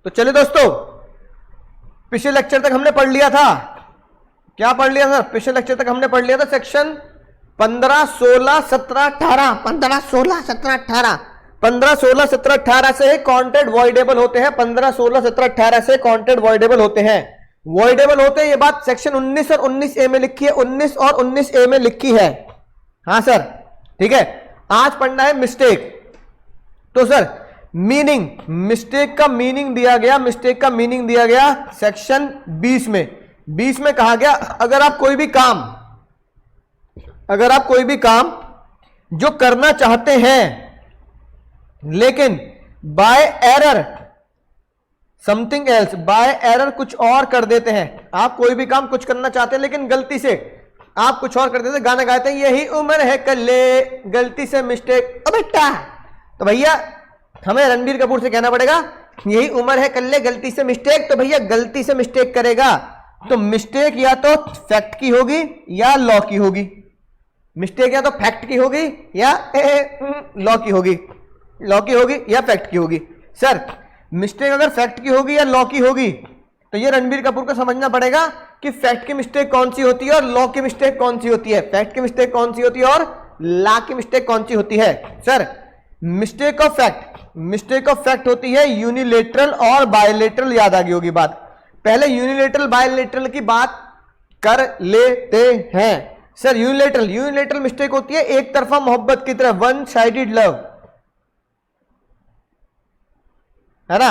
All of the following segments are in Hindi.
तो चलिए दोस्तों, पिछले लेक्चर तक हमने पढ़ लिया था, क्या पढ़ लिया सर? पिछले लेक्चर तक हमने पढ़ लिया था सेक्शन 15, 16, 17, 18, 15, 16, 17, 18, 15, 16, 17, 18 से कॉन्टेंट वॉइडेबल होते हैं। 15, 16, 17, 18 से कॉन्टेंट वॉइडेबल होते हैं, वॉइडेबल होते हैं। ये बात सेक्शन 19 और 19A में लिखी है, 19 और 19A में लिखी है। हाँ सर, ठीक है। आज पढ़ना है मिस्टेक। तो सर मीनिंग, मिस्टेक का मीनिंग दिया गया, मिस्टेक का मीनिंग दिया गया सेक्शन 20 में। 20 में कहा गया अगर आप कोई भी काम जो करना चाहते हैं लेकिन by error something else, by error कुछ और कर देते हैं। आप कोई भी काम कुछ करना चाहते हैं लेकिन गलती से आप कुछ और कर देते हैं। गाना गाते हैं यही उम्र है कल्ले, गलती से मिस्टेक, ओ बेटा। तो भैया हमें रणबीर कपूर से कहना पड़ेगा यही उम्र है कल्ले, गलती से मिस्टेक। तो भैया गलती से मिस्टेक करेगा तो मिस्टेक या तो फैक्ट की होगी या लॉ की होगी। मिस्टेक या तो फैक्ट की होगी या लॉ की होगी, लॉ की होगी या फैक्ट की होगी। सर मिस्टेक अगर फैक्ट की होगी या लॉ की होगी तो ये रणबीर कपूर को समझना पड़ेगा कि फैक्ट की मिस्टेक कौन सी होती है और लॉ की मिस्टेक कौन सी होती है। फैक्ट की मिस्टेक कौन सी होती है और लॉ की मिस्टेक कौन सी होती है। सर मिस्टेक ऑफ फैक्ट होती है यूनिलेटरल और बायलेटरल। याद आ गई होगी बात, पहले यूनिलेटरल बायलेटरल की बात कर लेते हैं। सर यूनिलेटरल मिस्टेक होती है एक तरफा मोहब्बत की तरह, वन साइडेड लव, है ना।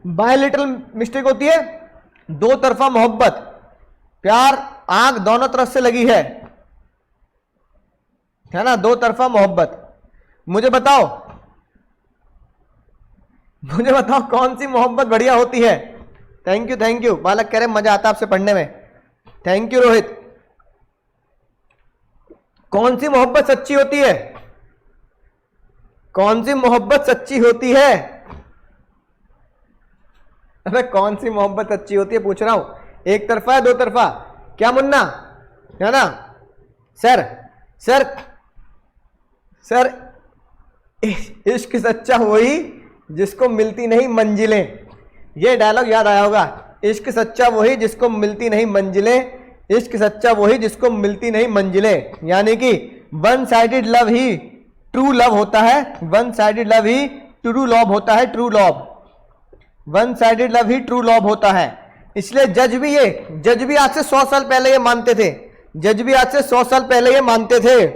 बायलेटरल मिस्टेक होती है दो तरफा मोहब्बत, प्यार आंख दोनों तरफ से लगी है ना, दो तरफा मोहब्बत। मुझे बताओ कौन सी मोहब्बत बढ़िया होती है? थैंक यू बालक कह रहे मजा आता आपसे पढ़ने में। Thank you Rohit. कौन सी मोहब्बत सच्ची होती है? कौन सी मोहब्बत सच्ची होती है? अबे कौन सी मोहब्बत सच्ची होती है पूछ रहा हूं, एक तरफा है दो तरफा? क्या मुन्ना, है ना। सर इश्क सच्चा वही जिसको मिलती नहीं मंजिलें। ये डायलॉग याद आया होगा, इश्क सच्चा वही जिसको मिलती नहीं मंजिलें, इश्क सच्चा वही जिसको मिलती नहीं मंजिलें। यानी कि वन साइडेड लव ही ट्रू लव होता है, वन साइडेड लव ही ट्रू लव होता है, true love, one sided love ही ट्रू लव होता है। इसलिए जज भी आज से 100 साल पहले ये मानते थे, जज भी आज से 100 साल पहले ये मानते थे।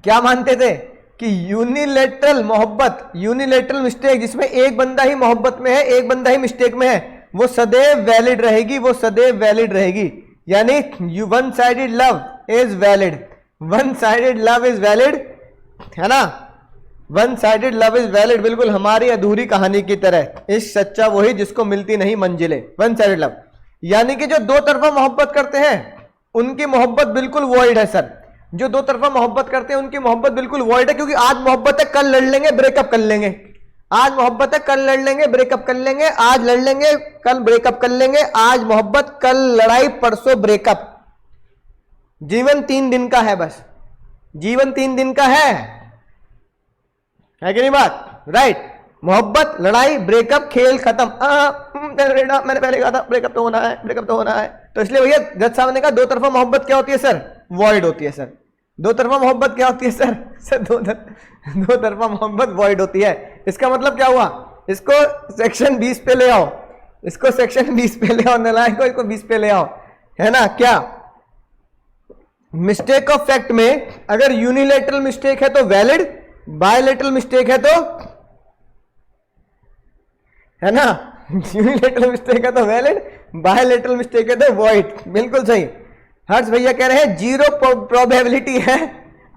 क्या मानते थे? कि यूनिलेटरल मोहब्बत, यूनिलेटरल मिस्टेक जिसमें एक बंदा ही मोहब्बत में है एक बंदा ही मिस्टेक में है, वो सदैव वैलिड रहेगी, वो सदैव वैलिड रहेगी। यानी one sided love is valid, one sided love is valid, है ना। One sided love is valid, बिल्कुल हमारी अधूरी कहानी की तरह। इश्क सच्चा वही जिसको मिलती नहीं मंजिलें, वन साइडेड लव। यानी कि जो दो तरफा मोहब्बत करते हैं उनकी मोहब्बत बिल्कुल वॉइड है। सर जो दो तरफा मोहब्बत करते हैं उनकी मोहब्बत बिल्कुल वॉइड है, क्योंकि आज मोहब्बत है कल लड़ लेंगे ब्रेकअप कर लेंगे, आज मोहब्बत है कल लड़ लेंगे ब्रेकअप कर लेंगे, आज लड़ लेंगे कल ब्रेकअप कर लेंगे, आज मोहब्बत कल लड़ाई परसों ब्रेकअप। जीवन 3 दिन का है, बस जीवन 3 दिन का है कि नहीं बात? राइट, मोहब्बत लड़ाई ब्रेकअप खेल खत्म। मैंने पहले कहा था ब्रेकअप तो होना है, ब्रेकअप तो होना है। तो इसलिए भैया जज साहब ने कहा दो तरफा मोहब्बत क्या होती है सर? वॉइड होती है। सर दो तरफा मोहब्बत क्या होती है सर? सर दो तरफा मोहब्बत वॉइड होती है। इसका मतलब क्या हुआ? इसको सेक्शन 20 पे ले आओ, इसको सेक्शन 20 पे ले आओ, नालायक को इसको 20 पे ले आओ, है ना। क्या मिस्टेक ऑफ फैक्ट में अगर यूनिलेटरल मिस्टेक है तो वैलिड, बायलेटरल मिस्टेक है तो, है ना, यूनिलेटरल मिस्टेक है तो वैलिड, बायलेटरल मिस्टेक है तो वॉइड। बिल्कुल सही। हर्ष भैया कह रहे हैं 0 प्रोबेबिलिटी है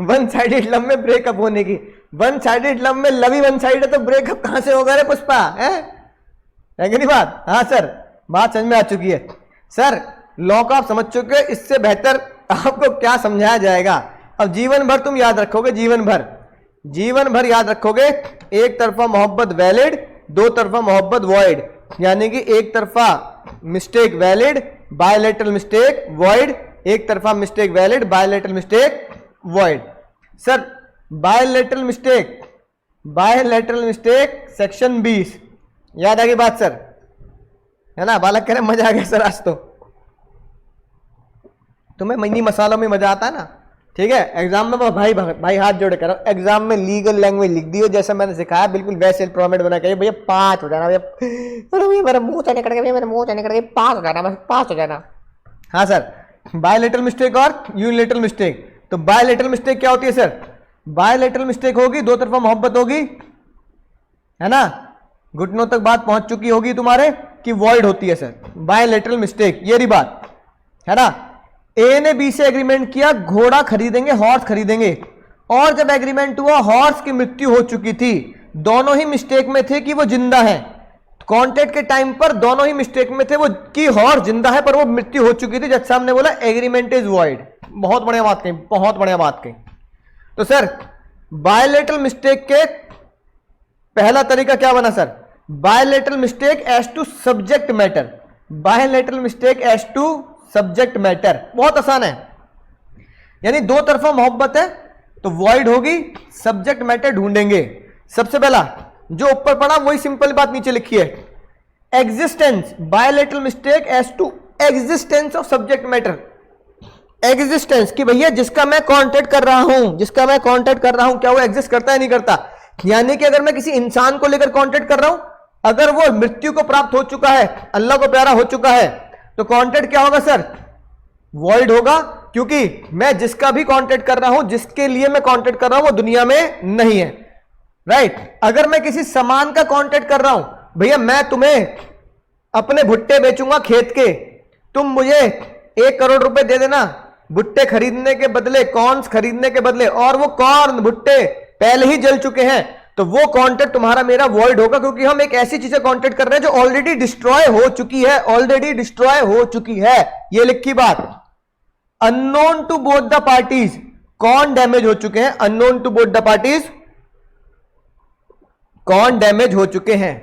वन साइडेड लव में ब्रेकअप होने की। वन साइडेड लव में लव ही वन साइड है तो ब्रेकअप कहां से होगा रे पुष्पा, है कि नहीं बात? हाँ सर बात समझ में आ चुकी है। सर लॉ को आप समझ चुके हो, इससे बेहतर आपको क्या समझाया जाएगा। अब जीवन भर तुम याद रखोगे, जीवन भर याद रखोगे, एक तरफा मोहब्बत वैलिड, दो तरफा मोहब्बत वॉइड। यानी कि एक तरफा mistake valid, bilateral mistake void, एक तरफा mistake valid, bilateral mistake void. Sir bilateral mistake section 20, याद आ गई बात सर, है ना? बालक कह रहे मजा आ गया सर आज तो, तुम्हें महीनी मसालों में मजा आता है ना, ठीक है? एग्जाम में भाई भाई हाथ जोड़े करो, एग्जाम में लीगल लैंग्वेज लिख दियो जैसा मैंने सिखाया, बिल्कुल वैसे फॉर्मेट बना के भैया 5 हो जाना भैया, अरे मेरा मुंह से निकल गया, मेरा मुंह से निकल गया, 5 हो जाना, बस 5 हो जाना। हाँ सर, बायलैटरल मिस्टेक और यूनिलैटरल मिस्टेक। तो बायलैटरल मिस्टेक क्या होती है सर? बायलैटरल मिस्टेक होगी, दो तरफा मोहब्बत होगी, है ना? घुटनों तक बात पहुंच चुकी होगी तुम्हारे कि वॉइड होती है सर, बायलैटरल मिस्टेक, ये रही बात, है ना? ए ने बी से एग्रीमेंट किया घोड़ा खरीदेंगे, हॉर्स खरीदेंगे, और जब एग्रीमेंट हुआ हॉर्स की मृत्यु हो चुकी थी, दोनों ही मिस्टेक में थे कि वो जिंदा है, कॉन्ट्रैक्ट के टाइम पर दोनों ही मिस्टेक में थे वो कि हॉर्स जिंदा है पर वो मृत्यु हो चुकी थी। जज साहब ने बोला एग्रीमेंट इज वॉइड। बहुत बढ़िया बात कही, बहुत बढ़िया बात कही। तो सर बायलैटरल मिस्टेक के पहला तरीका क्या बना sir? Bilateral mistake as to subject matter, bilateral mistake as to subject matter, बहुत आसान है। यानी दो तरफा मोहब्बत है तो वॉइड होगी, सब्जेक्ट मैटर ढूंढेंगे। सबसे पहला जो ऊपर पड़ा वही सिंपल बात नीचे लिखी है, existence, bilateral mistake as to existence of subject matter. Existence कि भैया जिसका मैं कांटेक्ट कर रहा हूं, जिसका मैं कांटेक्ट कर रहा हूं क्या वो एग्जिस्ट करता है नहीं करता? यानी कि अगर मैं किसी इंसान को लेकर कांटेक्ट कर रहा हूं, अगर वो मृत्यु को प्राप्त हो चुका है, अल्लाह को प्यारा हो चुका है, तो कांटेक्ट क्या होगा सर? वॉइड होगा, क्योंकि मैं जिसका भी कांटेक्ट कर रहा हूं, जिसके लिए मैं कांटेक्ट कर रहा हूं वो दुनिया में नहीं है, राइट? अगर मैं किसी सामान का कांटेक्ट कर रहा हूं, भैया मैं तुम्हें अपने भुट्टे बेचूंगा खेत के, तुम मुझे 1 करोड़ रुपए दे देना भुट्टे खरीदने के बदले, कॉर्न्स खरीदने के बदले, और वो कॉर्न भुट्टे पहले ही जल चुके हैं, तो वो कॉन्ट्रैक्ट तुम्हारा मेरा वॉइड होगा, क्योंकि हम एक ऐसी चीजें कॉन्ट्रैक्ट कर रहे हैं जो ऑलरेडी डिस्ट्रॉय हो चुकी है, ऑलरेडी डिस्ट्रॉय हो चुकी है। ये लिखी बात। Unknown to both the parties, कौन डैमेज हो चुके हैं? Unknown to both the parties, कौन डैमेज हो चुके हैं?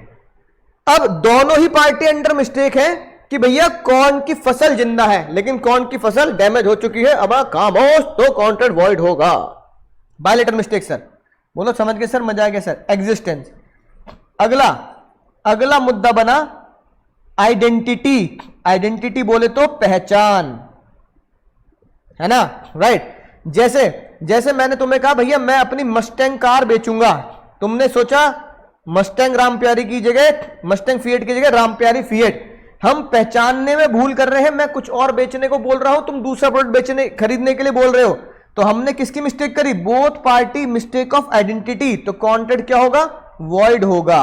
अब दोनों ही पार्टी अंडर मिस्टेक है कि भैया कौन की फसल जिंदा है लेकिन कौन की फसल डैमेज हो चुकी है, अब खामोश, तो कॉन्ट्रैक्ट वॉइड होगा। बायलैटरल मिस्टेक सर, बोलो समझ गए सर? मजा आ गया सर? एग्जिस्टेंस। अगला मुद्दा बना आइडेंटिटी। आइडेंटिटी बोले तो पहचान, है ना? राइट। जैसे मैंने तुम्हें कहा भैया मैं अपनी मस्टैंग कार बेचूंगा, तुमने सोचा मस्टैंग रामप्यारी की जगह, मस्टैंग फिएट की जगह रामप्यारी फिएट। हम पहचानने में भूल कर रहे हैं, मैं कुछ और बेचने को बोल रहा हूं, तुम दूसरा प्रोडक्ट खरीदने के लिए बोल रहे हो, तो हमने किसकी मिस्टेक करी? Both party mistake of identity. तो कॉन्ट्रैक्ट क्या होगा? वॉइड होगा।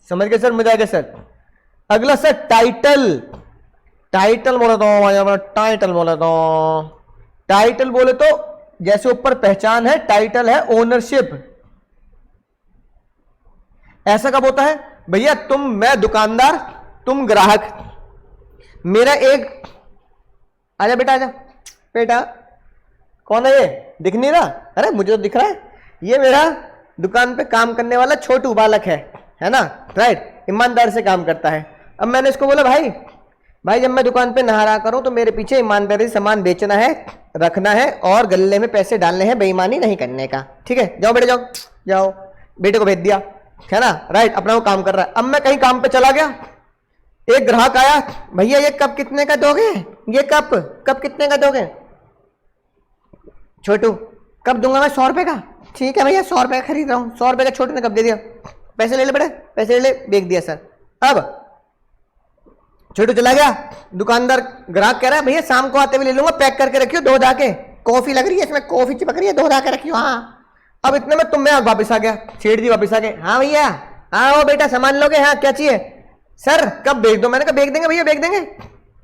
समझ गए सर? मजा आ गया सर? अगला सर टाइटल। टाइटल बोले तो टाइटल बोले तो टाइटल बोले तो जैसे ऊपर पहचान है, टाइटल है ओनरशिप। ऐसा कब होता है भैया? मैं दुकानदार, तुम ग्राहक, मेरा एक, आजा बेटा आजा बेटा, कौन है ये? दिख नहीं रहा? अरे मुझे तो दिख रहा है, ये मेरा दुकान पे काम करने वाला छोटू बालक है ना? राइट, ईमानदार से काम करता है। अब मैंने इसको बोला भाई जब मैं दुकान पे नहा रहा करूं तो मेरे पीछे ईमानदारी से सामान बेचना है, रखना है और गल्ले में पैसे डालने हैं, बेईमानी नहीं करने का, ठीक है? जाओ बेटे जाओ। बेटे को भेज दिया, है ना? राइट, अपना वो काम कर रहा है। अब मैं कहीं काम पे चला गया, एक ग्राहक आया, भैया ये कप कितने का दोगे? ये कप कितने का दोगे? छोटू कप दूंगा मैं 100 रुपए का। ठीक है भैया 100 रुपए का खरीद रहा हूँ। 100 रुपए का छोटू ने कप दे दिया, पैसे ले ले बेटे, पैसे ले ले, बेच दिया सर। अब छोटू चला गया, दुकानदार ग्राहक कह रहा है भैया शाम को आते हुए ले लूंगा, पैक करके रखियो, धो धा के, कॉफी लग रही है इसमें, कॉफी चिपक रही है, धो धा के रखियो। हाँ। अब इतने में मैं वापस आ गया, सेठ जी वापस आ गए। हाँ भैया, हाँ वो बेटा सामान लोगे? हाँ क्या चाहिए? सर कब बेच दो? मैंने कहा बेच देंगे भैया, बेच देंगे,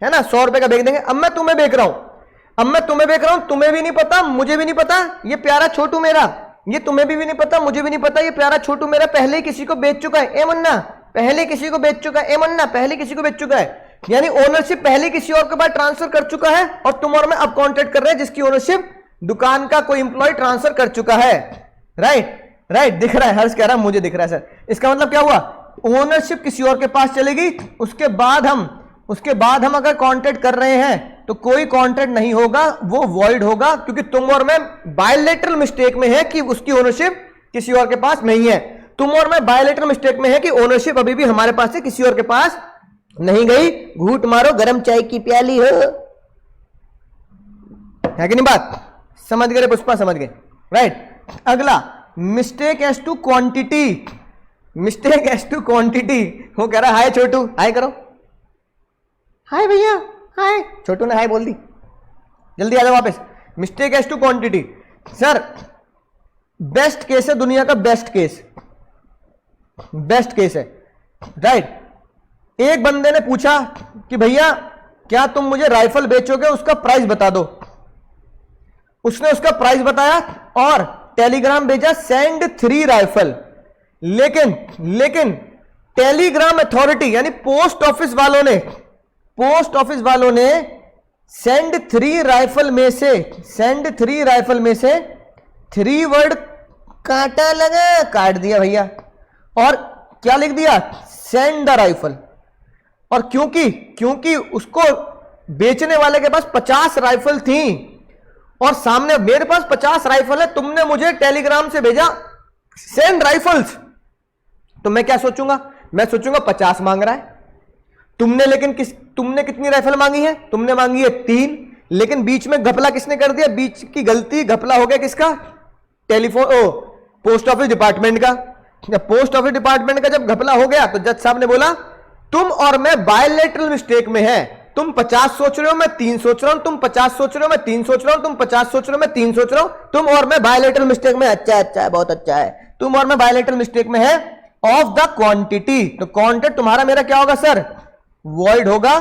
है ना? 100 रुपए का बेच देंगे। अब मैं तुम्हें बेच रहा हूं, तुम्हें भी नहीं पता, मुझे भी नहीं पता, ये प्यारा छोटू मेरा, ये तुम्हें भी नहीं पता, मुझे भी नहीं पता, ये प्यारा छोटू मेरा पहले ही किसी को बेच चुका है। ए मुन्ना पहले किसी को बेच चुका है, ए मुन्ना पहले किसी को बेच चुका है। यानी ओनरशिप पहले किसी और के पास ट्रांसफर कर चुका है, और तुम और मैं अब कॉन्ट्रैक्ट कर रहे हैं जिसकी ओनरशिप दुकान का कोई इंप्लॉय ट्रांसफर कर चुका है। राइट, दिख रहा है? हर्ष कह रहा है मुझे दिख रहा है सर। इसका मतलब क्या हुआ? ओनरशिप किसी और के पास चलेगी, उसके बाद हम अगर कॉन्ट्रैक्ट कर रहे हैं तो कोई कॉन्ट्रैक्ट नहीं होगा, वो वॉइड होगा, क्योंकि तुम और मैं बायलैटरल मिस्टेक में है कि उसकी ओनरशिप किसी और के पास नहीं है। तुम और मैं बायोलेटरल मिस्टेक में है कि ओनरशिप अभी भी हमारे पास है, किसी और के पास नहीं गई। घूट मारो, गरम चाय की प्याली हो, है कि नहीं बात? समझ गए पुष्पा? समझ गए, राइट। अगला mistake as to quantity. Mistake as to quantity. वो कह रहा हाय छोटू, हाय करो, हाय भैया, हाय। छोटू ने हाय बोल दी, जल्दी आ जाओ वापस। Mistake as to quantity. Sir best case है, दुनिया का बेस्ट केस, बेस्ट केस है, राइट। एक बंदे ने पूछा कि भैया क्या तुम मुझे राइफल बेचोगे, उसका प्राइस बता दो। उसने उसका प्राइस बताया और टेलीग्राम भेजा, सेंड 3 राइफल। लेकिन टेलीग्राम अथॉरिटी यानी पोस्ट ऑफिस वालों ने सेंड 3 राइफल में से 3 वर्ड कांटा लगा, काट दिया भैया, और क्या लिख दिया, सेंड द राइफल। और क्योंकि उसको बेचने वाले के पास 50 राइफल थी और सामने मेरे पास 50 राइफल है, तुमने मुझे टेलीग्राम से भेजा सेंड राइफल्स, तो मैं क्या सोचूंगा? मैं सोचूंगा 50 मांग रहा है। तुमने कितनी राइफल मांगी है? तुमने मांगी है 3, लेकिन बीच में घपला किसने कर दिया? बीच की गलती, घपला हो गया किसका? पोस्ट ऑफिस डिपार्टमेंट का। जब पोस्ट ऑफिस डिपार्टमेंट का जब घपला हो गया तो जज साहब ने बोला तुम और मैं बायलैटरल मिस्टेक में है। तुम 50 सोच रहे हो, मैं 3 सोच रहा हूं, तुम 50 सोच रहे हो, मैं 3 सोच रहा हूं, तुम 50 सोच रहे हो, मैं 3 सोच रहा हूं, तुम और मैं बायलैटरल मिस्टेक में। अच्छा है, बहुत अच्छा है। तुम और मैं बायलैटरल मिस्टेक में है ऑफ द क्वांटिटी। तो कॉन्ट्रैक्ट तुम्हारा मेरा क्या होगा सर? वॉइड होगा।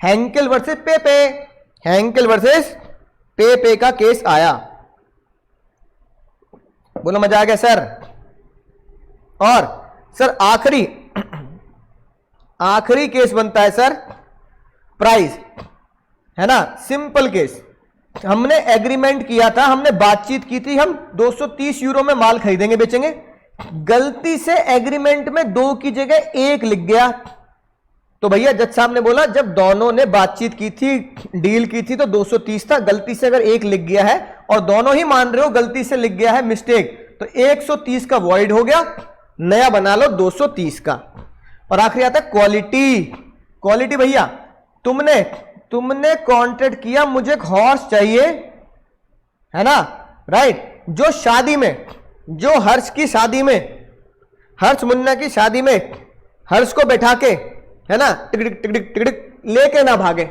हैंकेल वर्सेस पेपे, हैंकेल वर्सेस पेपे का केस आया। बोलो मजा आ गया सर? और सर आखिरी केस बनता है सर प्राइस, है ना? Simple case. हमने एग्रीमेंट किया था, हमने बातचीत की थी, हम 230 यूरो में माल खरीदेंगे बेचेंगे। गलती से एग्रीमेंट में 2 की जगह 1 लिख गया। तो भैया जज साहब ने बोला जब दोनों ने बातचीत की थी, डील की थी, तो 230 था, गलती से अगर 1 लिख गया है और दोनों ही मान रहे हो गलती से लिख गया है मिस्टेक, तो 130 का वॉइड हो गया, नया बना लो 230 का। और आखिरी आता है क्वालिटी। क्वालिटी भैया तुमने कॉन्ट्रैक्ट किया, मुझे एक हॉर्स चाहिए, है ना, राइट? जो शादी में, जो हर्ष की शादी में, हर्ष मुन्ना की शादी में हर्ष को बैठा के, है ना, टिकटिक टिकटिक टिकटिक लेके ना भागे,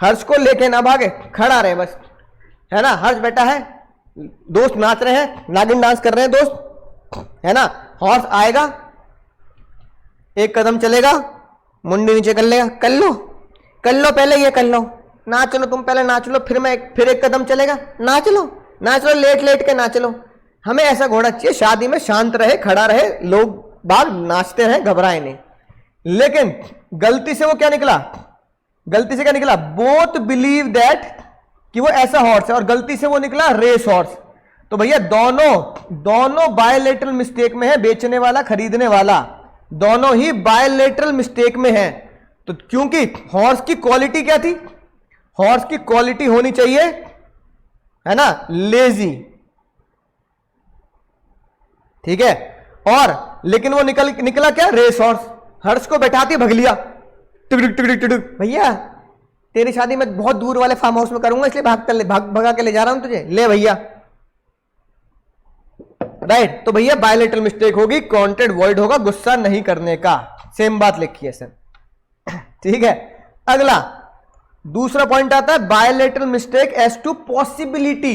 हर्ष को लेके ना भागे, खड़ा रहे बस, है ना? हर्ष बैठा है, दोस्त नाच रहे हैं, नागिन डांस कर रहे हैं दोस्त, है ना? हॉर्स आएगा, 1 कदम चलेगा, मुंडी नीचे कर लेगा, कर लो पहले, ये कर लो, नाच लो, तुम पहले नाच लो, फिर 1 कदम चलेगा, नाच लो, लेट के नाच लो। हमें ऐसा घोड़ा चाहिए शादी में, शांत रहे, खड़ा रहे, लोग बाग नाचते रहे, घबराए नहीं। लेकिन गलती से वो क्या निकला? बोथ बिलीव दैट कि वो ऐसा हॉर्स है, और गलती से वो निकला रेस हॉर्स। तो भैया दोनों बायलैटरल मिस्टेक में है, बेचने वाला खरीदने वाला दोनों ही बायलैटरल मिस्टेक में है। तो क्योंकि हॉर्स की क्वालिटी क्या थी? हॉर्स की क्वालिटी होनी चाहिए, है ना, लेजी, ठीक है? और लेकिन वो निकला क्या? Race horse. हर्ष को बैठाती भग लिया, टिक टिक टिक, भैया तेरी शादी में बहुत दूर वाले फार्म हाउस में करूंगा, इसलिए भगा के ले जा रहा हूं तुझे, ले भैया, राइट? तो भैया बायलैटरल मिस्टेक होगी, कॉन्ट्रैक्ट वॉइड होगा, गुस्सा नहीं करने का। सेम बात लिखी है सर, ठीक है? अगला दूसरा पॉइंट आता है bilateral mistake as to possibility.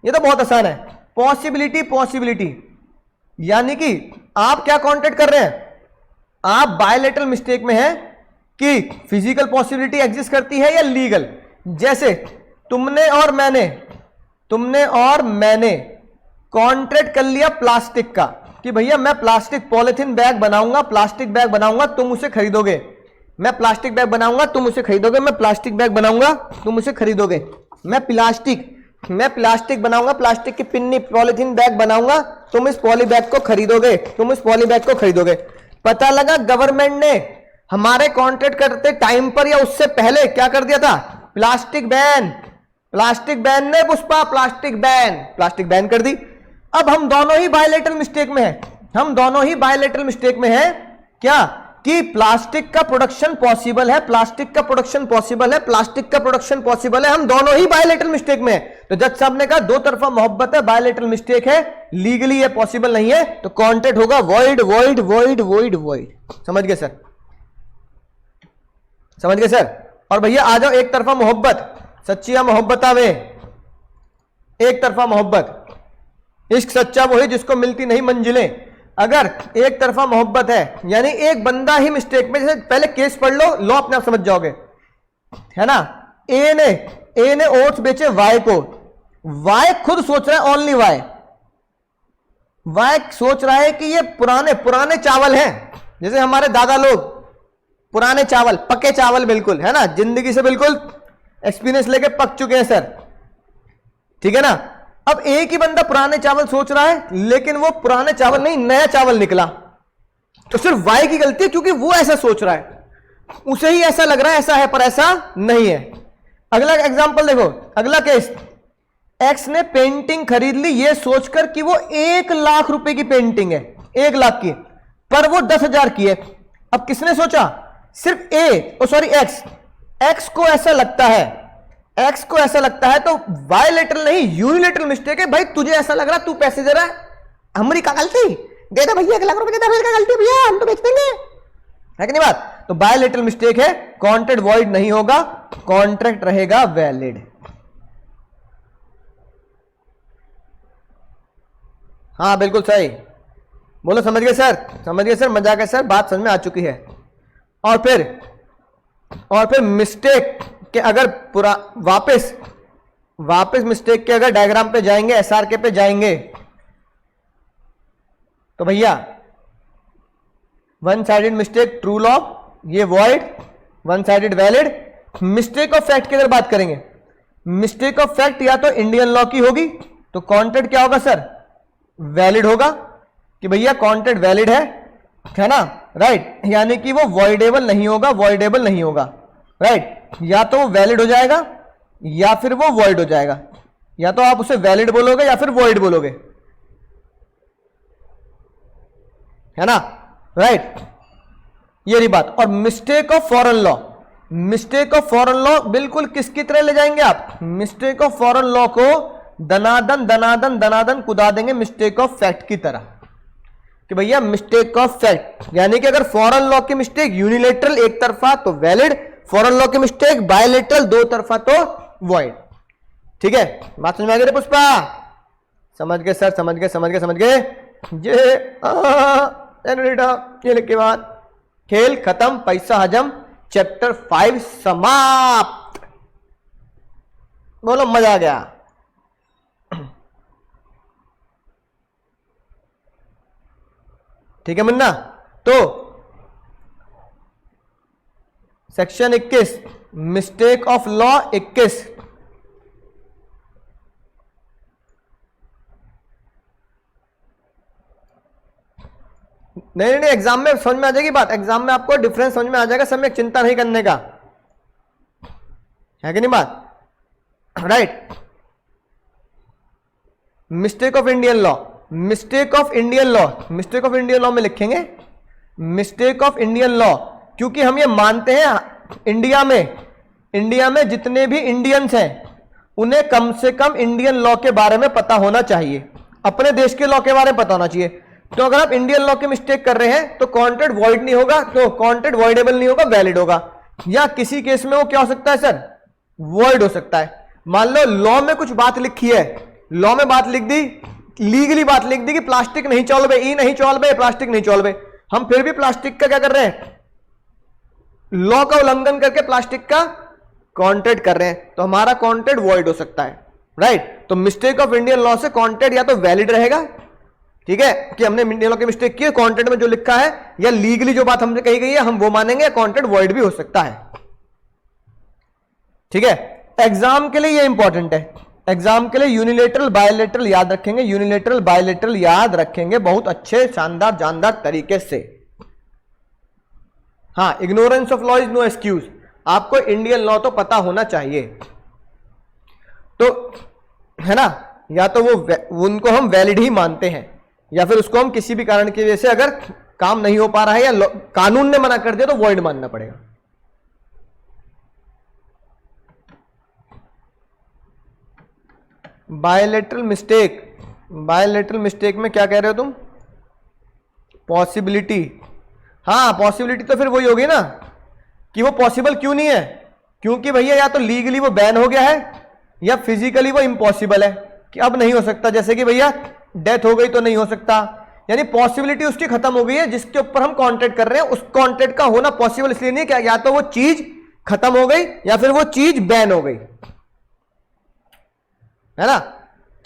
ये तो बहुत आसान है। पॉसिबिलिटी यानी कि आप क्या कॉन्ट्रैक्ट कर रहे हैं? आप बायलैटरल मिस्टेक में हैं कि फिजिकल पॉसिबिलिटी एग्जिस्ट करती है या लीगल। जैसे तुमने और मैंने कॉन्ट्रैक्ट कर लिया प्लास्टिक का कि भैया मैं प्लास्टिक पॉलिथीन बैग बनाऊंगा, तुम उसे खरीदोगे। मैं प्लास्टिक बैग बनाऊंगा, तुम उसे खरीदोगे। मैं प्लास्टिक बैग बनाऊंगा, तुम उसे खरीदोगे। मैं प्लास्टिक बनाऊंगा, प्लास्टिक की पिन्नी पॉलिथीन बैग बनाऊंगा, तुम इस पॉली बैग को खरीदोगे। पता लगा गवर्नमेंट ने हमारे कॉन्ट्रैक्ट करते टाइम पर या उससे पहले क्या कर दिया था? प्लास्टिक बैन ने पुष्पा प्लास्टिक बैन कर दी। अब हम दोनों ही बायलैटरल मिस्टेक में हैं। हम दोनों ही बायलैटरल मिस्टेक में हैं क्या, कि प्लास्टिक का प्रोडक्शन पॉसिबल है, प्लास्टिक का प्रोडक्शन पॉसिबल है, प्लास्टिक का प्रोडक्शन पॉसिबल है, हम दोनों ही बायलैटरल मिस्टेक में है। तो जज साहब ने कहा दो तरफा मोहब्बत है, बायलैटरल मिस्टेक है, लीगली ये पॉसिबल नहीं है, तो कॉन्ट्रैक्ट होगा void void void void void. समझ गए सर, समझ गए सर। और भैया आ जाओ एक तरफा मोहब्बत, सच्चिया मोहब्बत आवे, एक तरफा मोहब्बत, इश्क सच्चा वही जिसको मिलती नहीं मंजिलें। अगर एक तरफा मोहब्बत है यानी एक बंदा ही मिस्टेक में, जैसे पहले केस पढ़ लो, लॉ अपने आप समझ जाओगे, है ना। ए ने ओट्स बेचे वाई को, वाई खुद सोच रहा है ओनली वाई सोच रहा है कि ये पुराने चावल हैं, जैसे हमारे दादा लोग पुराने चावल, पके चावल बिल्कुल, है ना, जिंदगी से बिल्कुल एक्सपीरियंस लेके पक चुके हैं सर, ठीक है ना। अब एक ही बंदा पुराने चावल सोच रहा है, लेकिन वो पुराने चावल नहीं नया चावल निकला, तो सिर्फ वाई की गलती है, क्योंकि वो ऐसा सोच रहा है, उसे ही ऐसा लग रहा है ऐसा है, पर ऐसा नहीं है। अगला एग्जांपल देखो, अगला केस, एक्स ने पेंटिंग खरीद ली ये सोचकर कि वो 1 लाख रुपए की पेंटिंग है, 1 लाख की, पर वो 10,000 की है। अब किसने सोचा, सिर्फ एक्स को ऐसा लगता है, एक्स को ऐसा लगता है, तो बायलैटरल नहीं यूनिलैटरल मिस्टेक है। भाई तुझे ऐसा लग रहा, तू पैसे दे रहा है, हमारी का गलती, दे दे भैया 1 लाख रुपए दे दे, का गलती भैया, हम तो बेच देंगे, है कि नहीं बात। तो बायलैटरल मिस्टेक है, कॉन्ट्रैक्ट वॉइड नहीं होगा, कॉन्ट्रैक्ट रहेगा वैलिड। हाँ बिल्कुल सही बोलो, समझ गए सर, समझ गए सर, मजाक है सर, बात समझ में आ चुकी है। और फिर मिस्टेक के अगर पूरा वापस मिस्टेक के अगर डायग्राम पे जाएंगे, एसआरके पे जाएंगे, तो भैया one sided mistake true law, ये void, one sided valid. Mistake of fact की अगर बात करेंगे, मिस्टेक ऑफ फैक्ट या तो इंडियन लॉ की होगी, तो कॉन्ट्रैक्ट क्या होगा सर, वैलिड होगा, कि भैया कॉन्ट्रैक्ट वैलिड है ना, राइट, यानी कि वो वॉइडेबल नहीं होगा, वॉइडेबल नहीं होगा, राइट। या तो वो वैलिड हो जाएगा या फिर वो वॉइड हो जाएगा, या तो आप उसे वैलिड बोलोगे या फिर वॉइड बोलोगे, है ना, राइट, ये रही बात। और mistake of foreign law, mistake of foreign law बिल्कुल किसकी तरह ले जाएंगे आप, मिस्टेक ऑफ फॉरेन लॉ को दनादन दनादन दनादन कुदा देंगे मिस्टेक ऑफ फैक्ट की तरह, कि भैया मिस्टेक ऑफ फैक्ट यानी कि अगर फॉरेन लॉ की मिस्टेक यूनिलेटरल एक तरफा तो वैलिड, फॉरेन लॉ की मिस्टेक बायलैटरल दो तरफा तो वॉइड। ठीक है, बात समझ में आ गई पुष्पा, समझ गए सर, समझ गए समझ गए समझ गए। ये लिख के बाद खेल खत्म, पैसा हजम, चैप्टर 5 समाप्त। बोलो मजा आ गया। ठीक है मुन्ना, तो सेक्शन 21 मिस्टेक ऑफ लॉ 21, नहीं एग्जाम में समझ में आ जाएगी बात, एग्जाम में आपको डिफरेंस समझ में आ जाएगा, सम्यक चिंता नहीं करने का, है कि नहीं बात, right. Mistake of Indian law, mistake of Indian law, mistake of Indian law में लिखेंगे मिस्टेक ऑफ इंडियन लॉ, क्योंकि हम ये मानते हैं इंडिया में जितने भी इंडियंस हैं उन्हें कम से कम इंडियन लॉ के बारे में पता होना चाहिए, अपने देश के लॉ के बारे में पता होना चाहिए। तो अगर आप इंडियन लॉ की मिस्टेक कर रहे हैं तो कॉन्ट्रैक्ट वॉइड नहीं होगा, तो कॉन्ट्रैक्ट वॉइडेबल नहीं होगा, वैलिड होगा, या किसी केस में वो क्या हो सकता है सर, वॉइड हो सकता है। मान लो लॉ में कुछ बात लिखी है, लॉ में बात लिख दी, लीगली बात लिख दी कि प्लास्टिक नहीं चौलबे, ई नहीं चौलबे, प्लास्टिक नहीं चौलबे, हम फिर भी प्लास्टिक का क्या कर रहे हैं, लॉ का उल्लंघन करके प्लास्टिक का कॉन्ट्रैक्ट कर रहे हैं, तो हमारा कॉन्ट्रैक्ट वॉइड हो सकता है, राइट। तो मिस्टेक ऑफ इंडियन लॉ से कॉन्ट्रैक्ट या तो वैलिड रहेगा, ठीक है, कि हमने इंडियन लॉ की मिस्टेक की है, कॉन्ट्रैक्ट में जो लिखा है या लीगली जो बात हमसे कही गई है हम वो मानेंगे, कॉन्ट्रैक्ट वॉइड भी हो सकता है, ठीक है। एग्जाम के लिए ये इंपॉर्टेंट है, एग्जाम के लिए यूनिलेटरल बायलेटरल याद रखेंगे, यूनिलेटरल बायलेटरल याद रखेंगे बहुत अच्छे शानदार जानदार तरीके से। हाँ, ignorance of law is no excuse, आपको इंडियन लॉ तो पता होना चाहिए, तो है ना, या तो वो उनको हम वैलिड ही मानते हैं या फिर उसको हम किसी भी कारण की वजह से अगर काम नहीं हो पा रहा है या कानून ने मना कर दिया तो वॉइड मानना पड़ेगा। बायलैटरल मिस्टेक, बायलैटरल मिस्टेक में क्या कह रहे हो तुम? पॉसिबिलिटी। हाँ, पॉसिबिलिटी तो फिर वही होगी ना कि वो पॉसिबल क्यों नहीं है, क्योंकि भैया या तो लीगली वो बैन हो गया है या फिजिकली वो इम्पॉसिबल है कि अब नहीं हो सकता। जैसे कि भैया डेथ हो गई तो नहीं हो सकता, यानी पॉसिबिलिटी उसकी खत्म हो गई है जिसके ऊपर हम कॉन्ट्रैक्ट कर रहे हैं। उस कॉन्ट्रैक्ट का होना पॉसिबल इसलिए नहीं क्या, या तो वो चीज खत्म हो गई या फिर वो चीज बैन हो गई, है ना।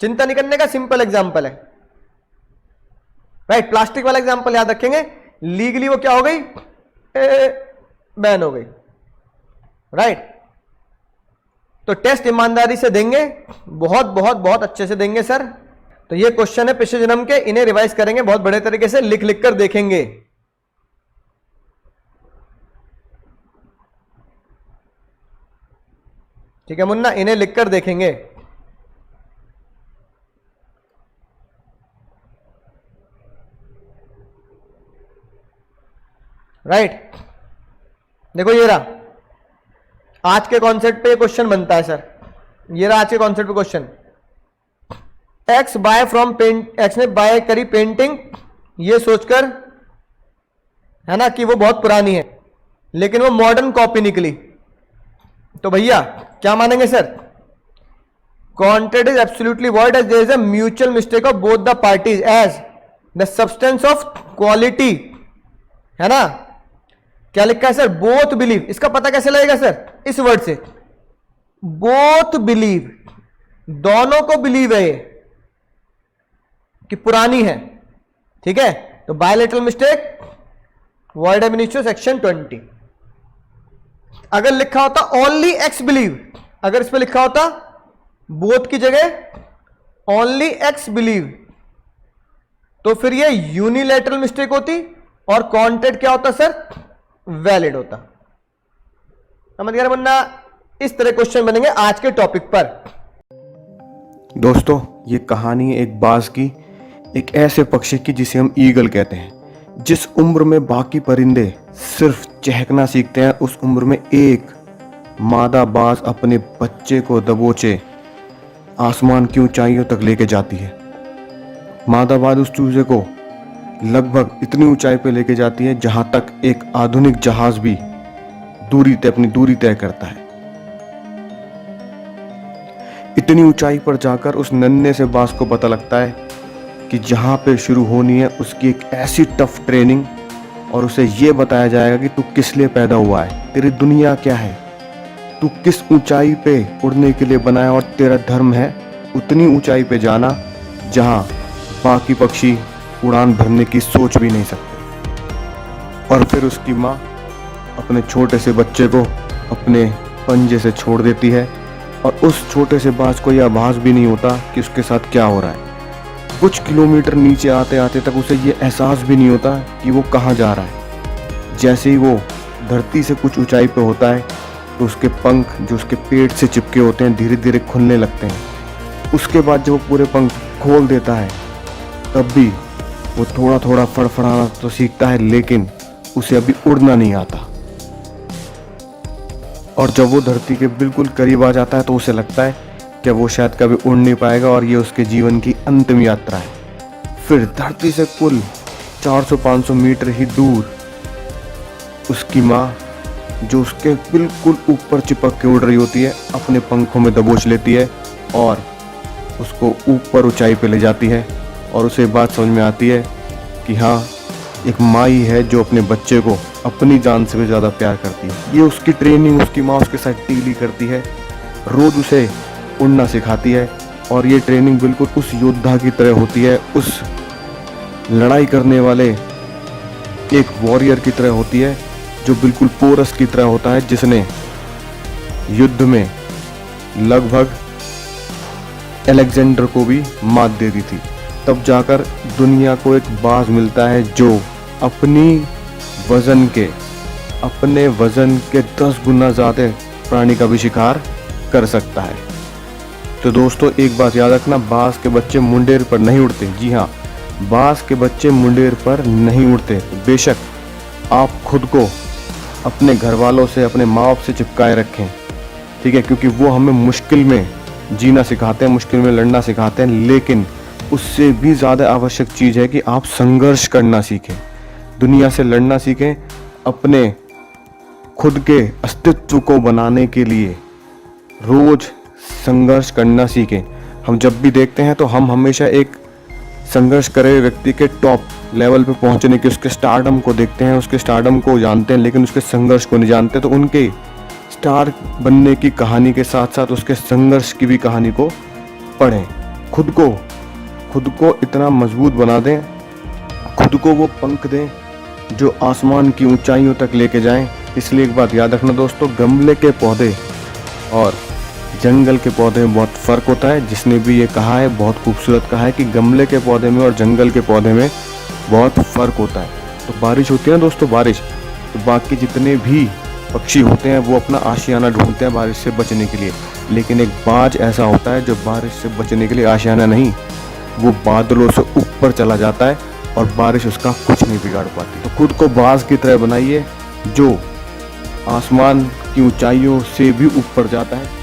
चिंता नहीं करने का, सिंपल एग्जांपल है, राइट। प्लास्टिक वाला एग्जांपल याद रखेंगे, लीगली वो क्या हो गई, बैन हो गई, राइट। तो टेस्ट ईमानदारी से देंगे, बहुत बहुत बहुत अच्छे से देंगे सर। तो ये क्वेश्चन है पिछले जन्म के, इन्हें रिवाइज करेंगे बहुत बड़े तरीके से, लिख लिख कर देखेंगे। ठीक है मुन्ना, इन्हें लिखकर देखेंगे। राइट, देखो ये रहा आज के कॉन्सेप्ट पे क्वेश्चन बनता है सर। ये रहा आज के कॉन्सेप्ट पे question. X buy from paint, X ने बाय करी पेंटिंग ये सोचकर, है ना, कि वो बहुत पुरानी है, लेकिन वो मॉडर्न कॉपी निकली, तो भैया क्या मानेंगे sir? Contract is absolutely void as there is a mutual mistake of both the parties as the substance of quality, है ना। क्या लिखा है सर? Both believe. इसका पता कैसे लगेगा सर? इस वर्ड से, बोथ बिलीव, दोनों को बिलीव है ये कि पुरानी है, ठीक है। तो बायलैटरल मिस्टेक वॉइड एब इनिशियो सेक्शन 20। अगर लिखा होता ओनली एक्स बिलीव, अगर इस पे लिखा होता बोथ की जगह ओनली एक्स बिलीव, तो फिर ये यूनिलैटरल मिस्टेक होती और कॉन्ट्रैक्ट क्या होता सर? वैलिड होता। समझ गया वरना इस तरह क्वेश्चन बनेंगे आज के टॉपिक पर। दोस्तों, ये कहानी एक बाज की, एक ऐसे पक्षी की जिसे हम ईगल कहते हैं। जिस उम्र में बाकी परिंदे सिर्फ चहकना सीखते हैं, उस उम्र में एक मादा बाज अपने बच्चे को दबोचे आसमान की ऊंचाइयों तक लेके जाती है। मादा बाज उस चूजे को लगभग इतनी ऊंचाई पे लेके जाती है जहां तक एक आधुनिक जहाज भी अपनी दूरी तय करता है। इतनी ऊंचाई पर जाकर उस नन्हे से बाज को पता लगता है कि जहां पे शुरू होनी है उसकी एक ऐसी टफ ट्रेनिंग, और उसे ये बताया जाएगा कि तू किस लिए पैदा हुआ है, तेरी दुनिया क्या है, तू किस ऊंचाई पे उड़ने के लिए बना है, और तेरा धर्म है उतनी ऊंचाई पे जाना जहां बाकी पक्षी उड़ान भरने की सोच भी नहीं सकते। और फिर उसकी माँ अपने छोटे से बच्चे को अपने पंजे से छोड़ देती है, और उस छोटे से बाज को यह आभास भी नहीं होता कि उसके साथ क्या हो रहा है। कुछ किलोमीटर नीचे आते आते तक उसे ये एहसास भी नहीं होता कि वो कहाँ जा रहा है। जैसे ही वो धरती से कुछ ऊंचाई पे होता है तो उसके पंख जो उसके पेट से चिपके होते हैं धीरे धीरे खुलने लगते हैं। उसके बाद जब वो पूरे पंख खोल देता है तब भी वो थोड़ा थोड़ा फड़फड़ाना तो सीखता है, लेकिन उसे अभी उड़ना नहीं आता। और जब वो धरती के बिल्कुल करीब आ जाता है तो उसे लगता है कि वो शायद कभी उड़ नहीं पाएगा और ये उसके जीवन की अंतिम यात्रा है। फिर धरती से कुल 400-500 मीटर ही दूर उसकी माँ जो उसके बिल्कुल ऊपर चिपक के उड़ रही होती है अपने पंखों में दबोच लेती है और उसको ऊपर ऊंचाई पे ले जाती है। और उसे बात समझ में आती है कि हाँ, एक माँ ही है जो अपने बच्चे को अपनी जान से भी ज़्यादा प्यार करती है। ये उसकी ट्रेनिंग उसकी माँ उसके साथ डील करती है, रोज़ उसे उड़ना सिखाती है। और ये ट्रेनिंग बिल्कुल उस योद्धा की तरह होती है, उस लड़ाई करने वाले एक वॉरियर की तरह होती है जो बिल्कुल पोरस की तरह होता है, जिसने युद्ध में लगभग अलेक्जेंडर को भी मात दे दी थी। तब जाकर दुनिया को एक बाज मिलता है जो अपने वजन के 10 गुना ज़्यादा प्राणी का भी शिकार कर सकता है। तो दोस्तों एक बात याद रखना, बाज के बच्चे मुंडेर पर नहीं उड़ते। जी हाँ, बाज के बच्चे मुंडेर पर नहीं उड़ते। बेशक आप खुद को अपने घर वालों से, अपने माँ बाप से चिपकाए रखें, ठीक है, क्योंकि वो हमें मुश्किल में जीना सिखाते हैं, मुश्किल में लड़ना सिखाते हैं, लेकिन उससे भी ज़्यादा आवश्यक चीज़ है कि आप संघर्ष करना सीखें, दुनिया से लड़ना सीखें, अपने खुद के अस्तित्व को बनाने के लिए रोज संघर्ष करना सीखें। हम जब भी देखते हैं तो हम हमेशा एक संघर्ष करे हुए व्यक्ति के टॉप लेवल पे पहुंचने की, उसके स्टारडम को देखते हैं, उसके स्टारडम को जानते हैं, लेकिन उसके संघर्ष को नहीं जानते। तो उनके स्टार बनने की कहानी के साथ साथ उसके संघर्ष की भी कहानी को पढ़ें। खुद को इतना मजबूत बना दें, खुद को वो पंख दें जो आसमान की ऊंचाइयों तक लेके जाएं। इसलिए एक बात याद रखना दोस्तों, गमले के पौधे और जंगल के पौधे में बहुत फ़र्क होता है। जिसने भी ये कहा है बहुत खूबसूरत कहा है कि गमले के पौधे में और जंगल के पौधे में बहुत फ़र्क होता है। तो बारिश होती है ना दोस्तों, बारिश, तो बाकी जितने भी पक्षी होते हैं वो अपना आशियाना ढूंढते हैं बारिश से बचने के लिए, लेकिन एक बाज ऐसा होता है जो बारिश से बचने के लिए आशियाना नहीं, वो बादलों से ऊपर चला जाता है और बारिश उसका कुछ नहीं बिगाड़ पाती। तो खुद को बाज की तरह बनाइए जो आसमान की ऊंचाइयों से भी ऊपर जाता है।